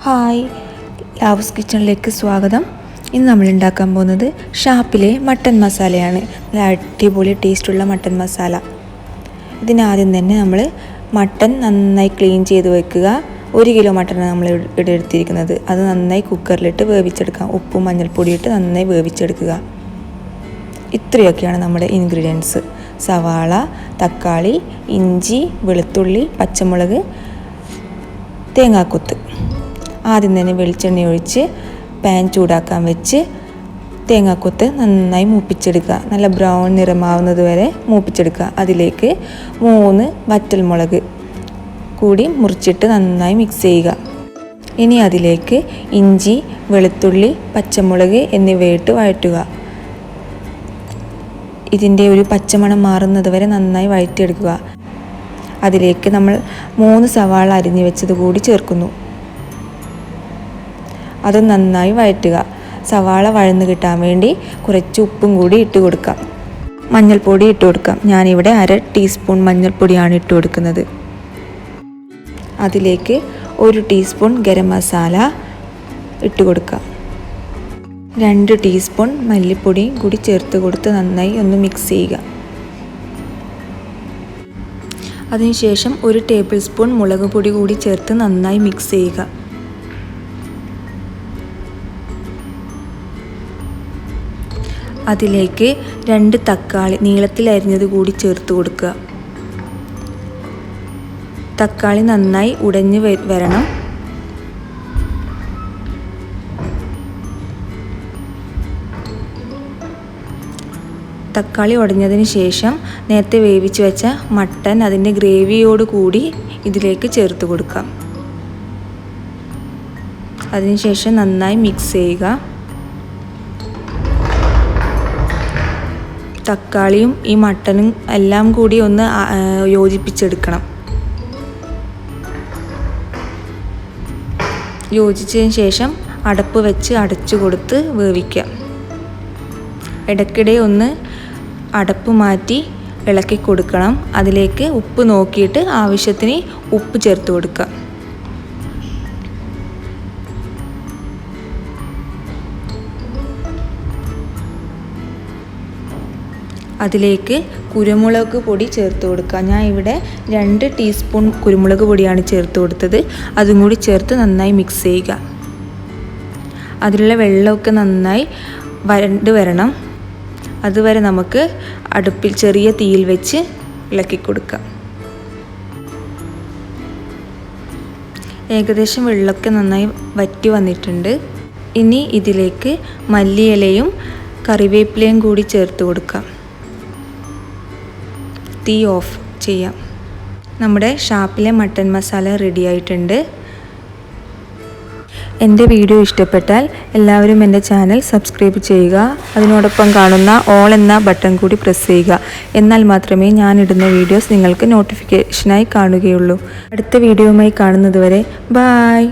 Hi, ലാവൂസ് കിച്ചണിലേക്ക് സ്വാഗതം. ഇന്ന് നമ്മൾ ഉണ്ടാക്കാൻ പോകുന്നത് ഷാപ്പിലെ മട്ടൻ മസാലയാണ്. നല്ല അടിപൊളി ടേസ്റ്റുള്ള മട്ടൻ മസാല. ഇതിനാദ്യം തന്നെ നമ്മൾ മട്ടൻ നന്നായി ക്ലീൻ ചെയ്ത് വെക്കുക. 1 കിലോ മട്ടനാണ് നമ്മൾ ഇവിടെ എടുത്തിരിക്കുന്നത്. അത് നന്നായി കുക്കറിലിട്ട് വേവിച്ചെടുക്കാം. ഉപ്പും മഞ്ഞൾപ്പൊടി ഇട്ട് നന്നായി വേവിച്ചെടുക്കുക. ഇത്രയൊക്കെയാണ് നമ്മുടെ ഇൻഗ്രീഡിയൻസ്: സവാള, തക്കാളി, ഇഞ്ചി, വെളുത്തുള്ളി, പച്ചമുളക്, തേങ്ങാക്കൊത്ത്. ആദ്യം തന്നെ വെളിച്ചെണ്ണ ഒഴിച്ച് പാൻ ചൂടാക്കാൻ വെച്ച് തേങ്ങാക്കൊത്ത് നന്നായി മൂപ്പിച്ചെടുക്കുക. നല്ല ബ്രൗൺ നിറമാവുന്നത് വരെ മൂപ്പിച്ചെടുക്കുക. അതിലേക്ക് 3 വറ്റൽമുളക് കൂടി മുറിച്ചിട്ട് നന്നായി മിക്സ് ചെയ്യുക. ഇനി അതിലേക്ക് ഇഞ്ചി, വെളുത്തുള്ളി, പച്ചമുളക് എന്നിവയിട്ട് വഴറ്റുക. ഇതിൻ്റെ ഒരു പച്ചമണം മാറുന്നത് വരെ നന്നായി വഴറ്റിയെടുക്കുക. അതിലേക്ക് നമ്മൾ 3 സവാള അരിഞ്ഞു വെച്ചത് കൂടി ചേർക്കുന്നു. അത് നന്നായി വഴറ്റുക. സവാള വഴന്ന് കിട്ടാൻ വേണ്ടി കുറച്ച് ഉപ്പും കൂടി ഇട്ട് കൊടുക്കാം. മഞ്ഞൾപ്പൊടി ഇട്ട് കൊടുക്കാം. ഞാനിവിടെ 1/2 ടീസ്പൂൺ മഞ്ഞൾപ്പൊടിയാണ് ഇട്ട് കൊടുക്കുന്നത്. അതിലേക്ക് 1 ടീസ്പൂൺ ഗരം മസാല ഇട്ട് കൊടുക്കാം. 2 ടീസ്പൂൺ മല്ലിപ്പൊടിയും കൂടി ചേർത്ത് കൊടുത്ത് നന്നായി ഒന്ന് മിക്സ് ചെയ്യുക. അതിനുശേഷം 1 ടേബിൾ സ്പൂൺ മുളക് പൊടി കൂടി ചേർത്ത് നന്നായി മിക്സ് ചെയ്യുക. അതിലേക്ക് 2 തക്കാളി നീളത്തിൽ അരിഞ്ഞത് കൂടി ചേർത്ത് കൊടുക്കുക. തക്കാളി നന്നായി ഉടഞ്ഞ് വരണം. തക്കാളി ഉടഞ്ഞതിന് ശേഷം നേരത്തെ വേവിച്ച് വെച്ച മട്ടൻ അതിൻ്റെ ഗ്രേവിയോട് കൂടി ഇതിലേക്ക് ചേർത്ത് കൊടുക്കാം. അതിനുശേഷം നന്നായി മിക്സ് ചെയ്യുക. തക്കാളിയും ഈ മട്ടനും എല്ലാം കൂടി ഒന്ന് യോജിപ്പിച്ചെടുക്കണം. യോജിച്ചതിന് ശേഷം അടപ്പ് വെച്ച് അടച്ചു കൊടുത്ത് വേവിക്കാം. ഇടയ്ക്കിടെ ഒന്ന് അടപ്പ് മാറ്റി ഇളക്കി കൊടുക്കണം. അതിലേക്ക് ഉപ്പ് നോക്കിയിട്ട് ആവശ്യത്തിന് ഉപ്പ് ചേർത്ത് കൊടുക്കുക. അതിലേക്ക് കുരുമുളക് പൊടി ചേർത്ത് കൊടുക്കുക. ഞാൻ ഇവിടെ 2 ടീസ്പൂൺ കുരുമുളക് പൊടിയാണ് ചേർത്ത് കൊടുത്തത്. അതും കൂടി ചേർത്ത് നന്നായി മിക്സ് ചെയ്യുക. അതിലുള്ള വെള്ളമൊക്കെ നന്നായി വരണ്ട് വരണം. അതുവരെ നമുക്ക് അടുപ്പിൽ ചെറിയ തീയിൽ വെച്ച് ഇളക്കി കൊടുക്കാം. ഏകദേശം വെള്ളമൊക്കെ നന്നായി വറ്റി വന്നിട്ടുണ്ട്. ഇനി ഇതിലേക്ക് മല്ലിയിലയും കറിവേപ്പിലയും കൂടി ചേർത്ത് കൊടുക്കാം. തീ ഓഫ് ചെയ്യാം. നമ്മുടെ ഷാപ്പിലെ മട്ടൻ മസാല റെഡി ആയിട്ടുണ്ട്. എൻ്റെ വീഡിയോ ഇഷ്ടപ്പെട്ടാൽ എല്ലാവരും എൻ്റെ ചാനൽ സബ്സ്ക്രൈബ് ചെയ്യുക. അതിനോടൊപ്പം കാണുന്ന ഓൾ എന്ന ബട്ടൺ കൂടി പ്രസ് ചെയ്യുക. എന്നാൽ മാത്രമേ ഞാനിടുന്ന വീഡിയോസ് നിങ്ങൾക്ക് നോട്ടിഫിക്കേഷനായി കാണുകയുള്ളൂ. അടുത്ത വീഡിയോയുമായി കാണുന്നത് വരെ ബൈ.